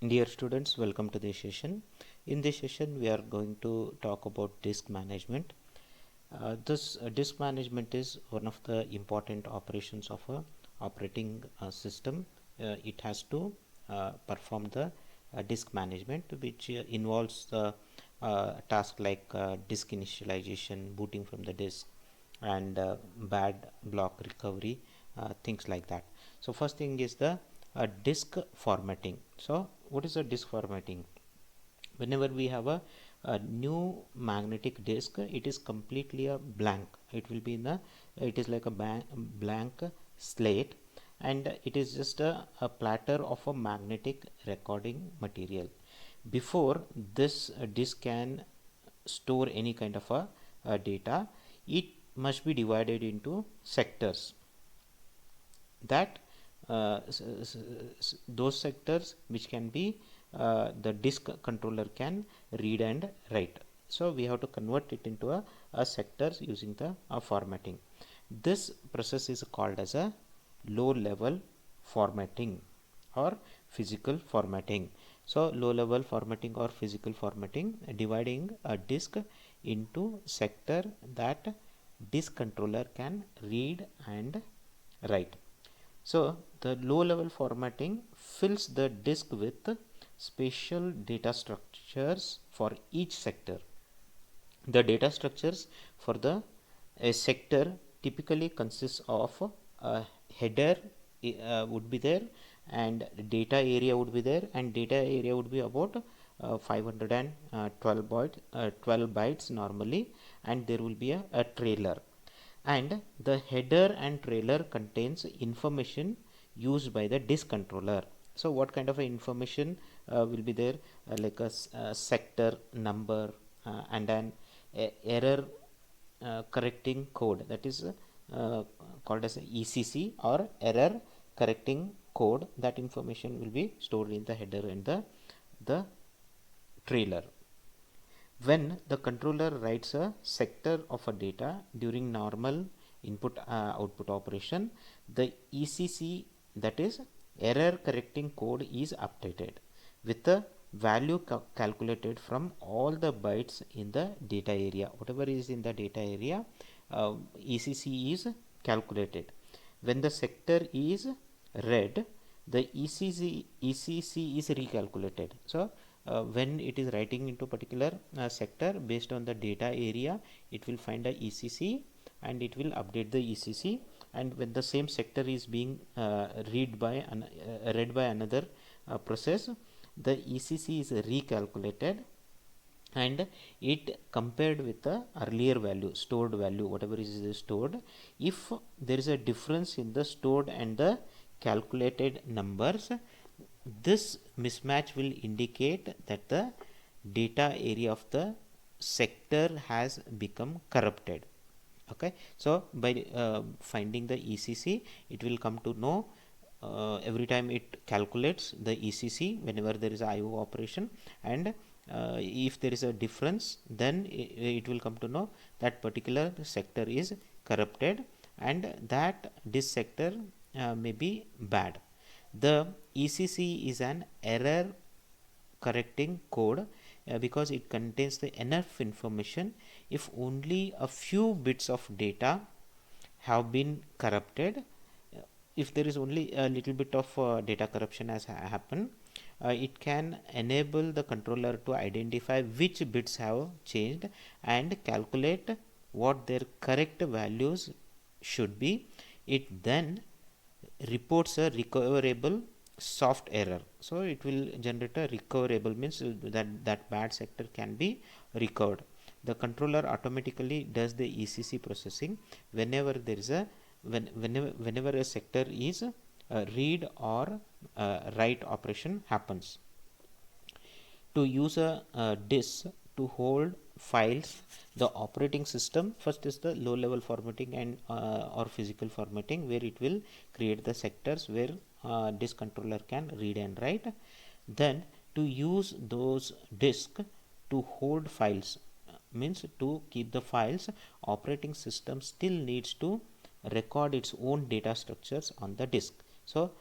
Dear students, welcome to this session. In this session, we are going to talk about disk management. This disk management is one of the important operations of a operating system. It has to perform the disk management, which involves the task like disk initialization, booting from the disk, and bad block recovery, things like that. So first thing is the disk formatting. So what is a disk formatting? Whenever we have a new magnetic disk, it is completely a blank. It will be in the, it is like a blank slate, and it is just a platter of a magnetic recording material. Before this disk can store any kind of a data, it must be divided into sectors. That those sectors which can be the disk controller can read and write. So we have to convert it into a sectors using the formatting. This process is called as a low level formatting or physical formatting. So low level formatting or physical formatting, dividing a disk into sector that disk controller can read and write. So the low level formatting fills the disk with special data structures for each sector. The data structures for the sector typically consists of a header would be there, and data area would be there, and data area would be about 12 bytes normally, and there will be a trailer, and the header and trailer contains information used by the disk controller. So what kind of information will be there, like a sector number, and an error correcting code, that is called as ECC or error correcting code. That information will be stored in the header and the trailer. When the controller writes a sector of a data during normal input output operation, the ECC, that is error correcting code, is updated with the value calculated from all the bytes in the data area. Whatever is in the data area, ECC is calculated. When the sector is read, the ECC is recalculated. So when it is writing into particular sector, based on the data area, it will find a ECC and it will update the ECC. And when the same sector is being read by another process, the ECC is recalculated and it compared with the earlier value, stored value, whatever is stored. If there is a difference in the stored and the calculated numbers, this mismatch will indicate that the data area of the sector has become corrupted. Okay, so by finding the ECC, it will come to know every time it calculates the ECC whenever there is a IO operation, and if there is a difference, then it will come to know that particular sector is corrupted and that this sector may be bad. The ECC is an error correcting code because it contains the enough information. If only a few bits of data have been corrupted, if there is only a little bit of data corruption has happened, it can enable the controller to identify which bits have changed and calculate what their correct values should be. It then reports a recoverable soft error. So it will generate a recoverable, means that bad sector can be recovered. The controller automatically does the ECC processing whenever there is a whenever a sector is read or write operation happens. To use a disk to hold files, the operating system, first is the low level formatting and or physical formatting, where it will create the sectors where disk controller can read and write. Then to use those disk to hold files, means to keep the files, operating system still needs to record its own data structures on the disk. So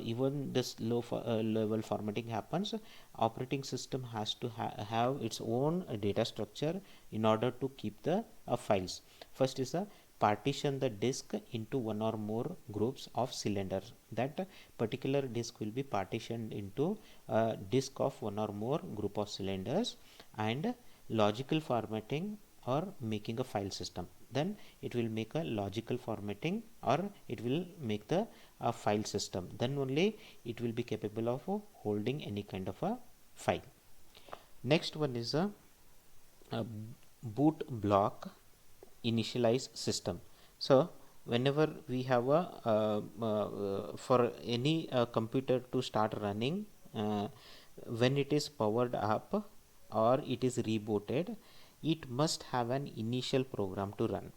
even this level formatting happens, operating system has to have its own data structure in order to keep the files. First is the partition the disk into one or more groups of cylinders. That particular disk will be partitioned into a disk of one or more group of cylinders, and logical formatting or making a file system. Then it will make a logical formatting or it will make the file system. Then only it will be capable of holding any kind of a file. Next one is a boot block initialize system. So whenever we have a for any computer to start running, when it is powered up or it is rebooted, it must have an initial program to run.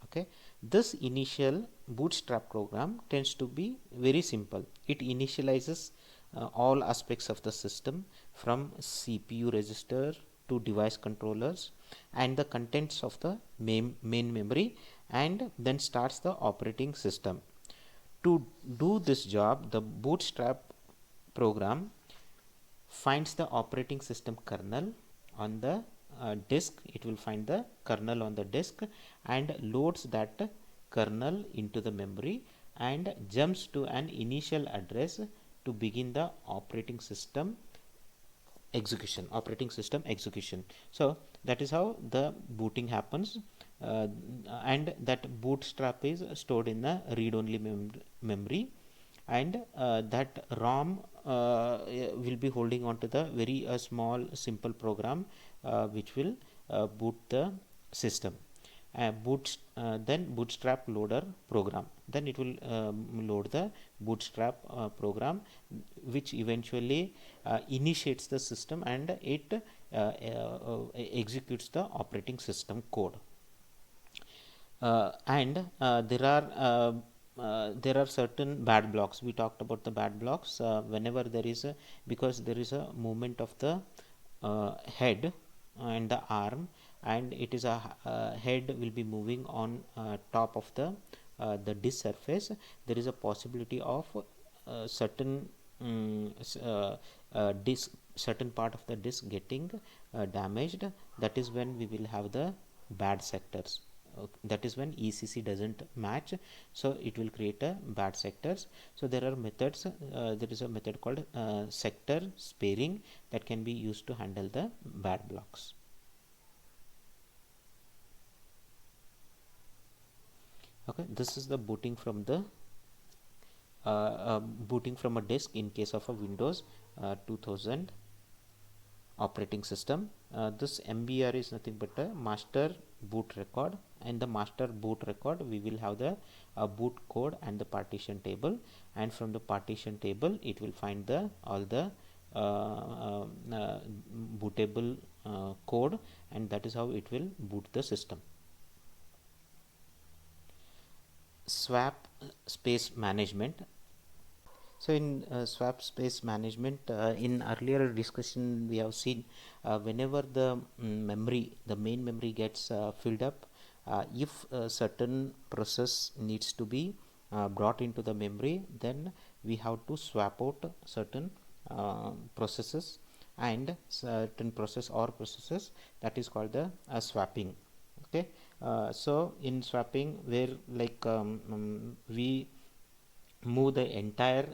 Okay, this initial bootstrap program tends to be very simple. It initializes all aspects of the system, from CPU register to device controllers and the contents of the main memory, and then starts the operating system. To do this job, the bootstrap program finds the operating system kernel on the disk. It will find the kernel on the disk and loads that kernel into the memory and jumps to an initial address to begin the operating system execution. So that is how the booting happens, and that bootstrap is stored in the read-only memory, and that ROM will be holding on to the very small simple program which will boot the system. Then bootstrap loader program, then it will load the bootstrap program, which eventually initiates the system and it executes the operating system code. And there are certain bad blocks. We talked about the bad blocks. Whenever there is because there is a movement of the head and the arm, and it is a head will be moving on top of the disk surface, there is a possibility of certain disk certain part of the disk getting damaged. That is when we will have the bad sectors. That is when ECC doesn't match, so it will create a bad sectors. So there are methods. There is a method called sector sparing that can be used to handle the bad blocks. Okay, this is the booting from the booting from a disk in case of a Windows 2000 operating system. This MBR is nothing but a master boot record. In the master boot record we will have the boot code and the partition table, and from the partition table it will find the all the bootable code, and that is how it will boot the system. Swap space management. So in swap space management, in earlier discussion we have seen whenever the main memory gets filled up, if a certain process needs to be brought into the memory, then we have to swap out certain processes and certain process or processes. That is called the swapping. Okay, so in swapping, where like we move the entire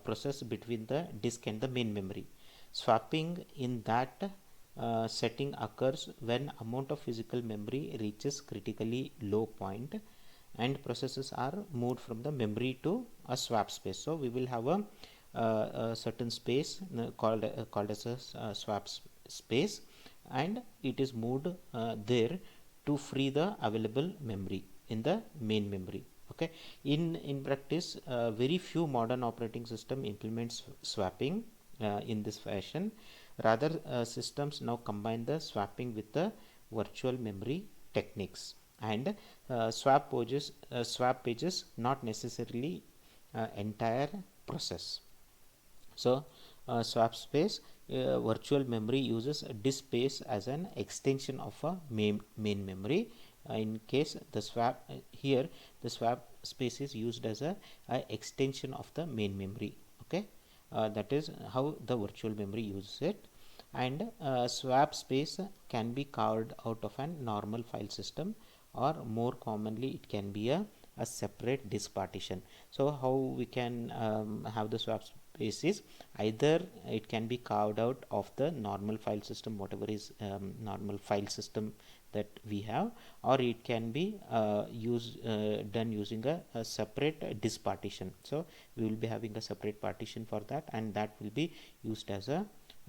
process between the disk and the main memory. Swapping in that setting occurs when amount of physical memory reaches critically low point and processes are moved from the memory to a swap space. So we will have a certain space called as a swap space, and it is moved there to free the available memory in the main memory. Okay, in practice very few modern operating system implements swapping in this fashion. Rather systems now combine the swapping with the virtual memory techniques, and swap pages not necessarily entire process. So swap space virtual memory uses disk space as an extension of a main memory. In case the swap here the swap space is used as a extension of the main memory. Okay, that is how the virtual memory uses it. And swap space can be carved out of a normal file system, or more commonly it can be a separate disk partition. So how we can have the swap space is either it can be carved out of the normal file system, whatever is normal file system that we have, or it can be done using a separate disk partition. So we will be having a separate partition for that, and that will be used as a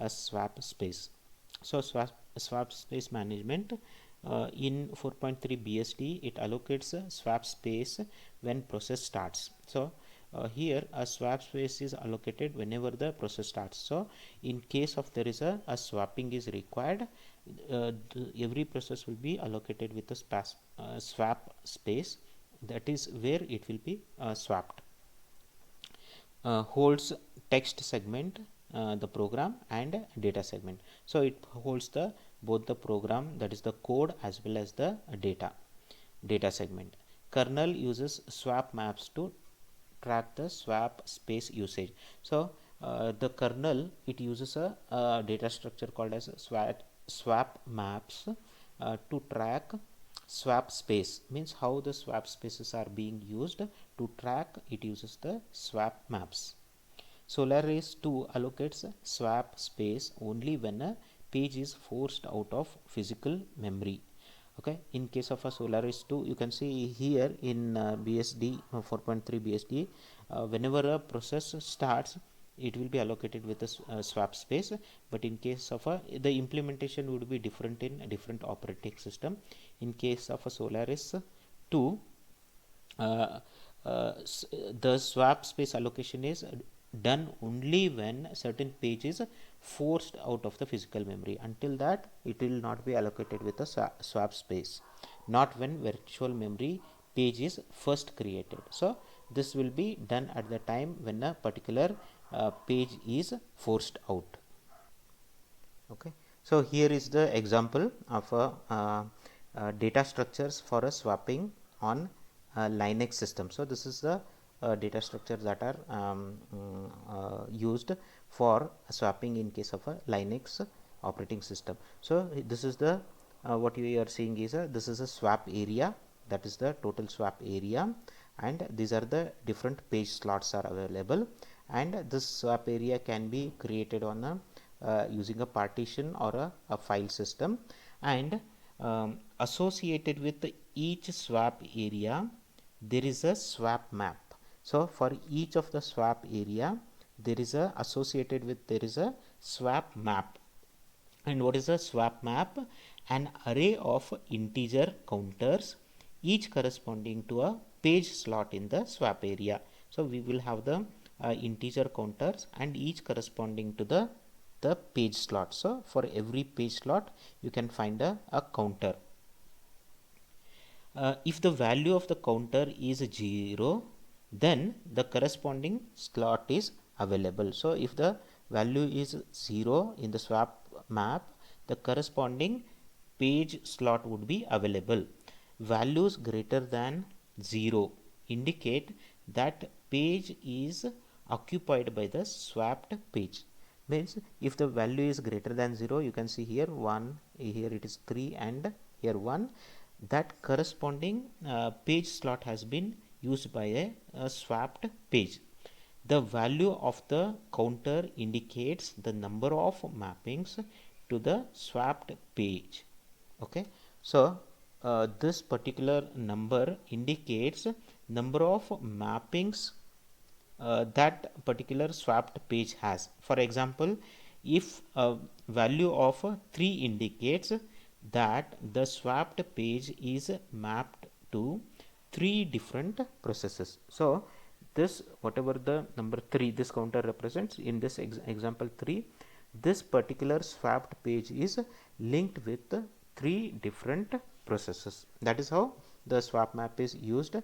swap space. So swap space management in 4.3 BSD, it allocates a swap space when process starts. So here a swap space is allocated whenever the process starts. So in case of there is a swapping is required, every process will be allocated with a swap space, that is where it will be swapped. Holds text segment, the program, and data segment. So it holds the both the program, that is the code, as well as the data segment. Kernel uses swap maps to track the swap space usage. So the kernel, it uses a data structure called as swap maps to track swap space, means how the swap spaces are being used. To track, it uses the swap maps. Solaris 2 allocates swap space only when a page is forced out of physical memory. Okay, in case of a Solaris 2, you can see here in BSD 4.3 BSD, whenever a process starts, it will be allocated with a swap space. But in case of the implementation would be different in a different operating system. In case of a Solaris 2, the swap space allocation is done only when certain page is forced out of the physical memory. Until that, it will not be allocated with a swap space, not when virtual memory page is first created. So this will be done at the time when a particular page is forced out. Okay, so here is the example of data structures for a swapping on Linux system. So this is the data structures that are used for swapping in case of a Linux operating system. So this is the what you are seeing is this is a swap area, that is the total swap area, and these are the different page slots are available, and this swap area can be created on a using a partition or a file system. And associated with each swap area, there is a swap map. So for each of the swap area, there is a associated with there is a swap map. And what is a swap map? An array of integer counters, each corresponding to a page slot in the swap area. So we will have the integer counters, and each corresponding to the page slot. So for every page slot, you can find a counter. If the value of the counter is 0, then the corresponding slot is available. So if the value is 0 in the swap map, the corresponding page slot would be available. Values greater than 0 indicate that page is occupied by the swapped page. Means if the value is greater than 0, you can see here 1, here it is 3, and here 1, that corresponding page slot has been used by a swapped page. The value of the counter indicates the number of mappings to the swapped page. Okay, so this particular number indicates number of mappings that particular swapped page has. For example, if a value of 3 indicates that the swapped page is mapped to 3 different processes. So this, whatever the number 3 this counter represents, in this example 3, this particular swapped page is linked with 3 different processes. That is how the swap map is used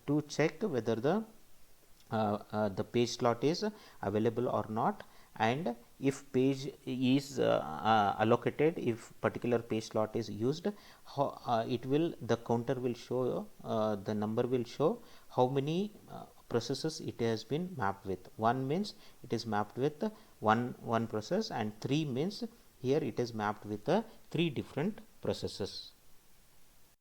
to check whether the page slot is available or not, and if page is allocated, if particular page slot is used, it will, the counter will show, the number will show how many processes it has been mapped with. 1 means it is mapped with one process, and 3 means here it is mapped with 3 different processes.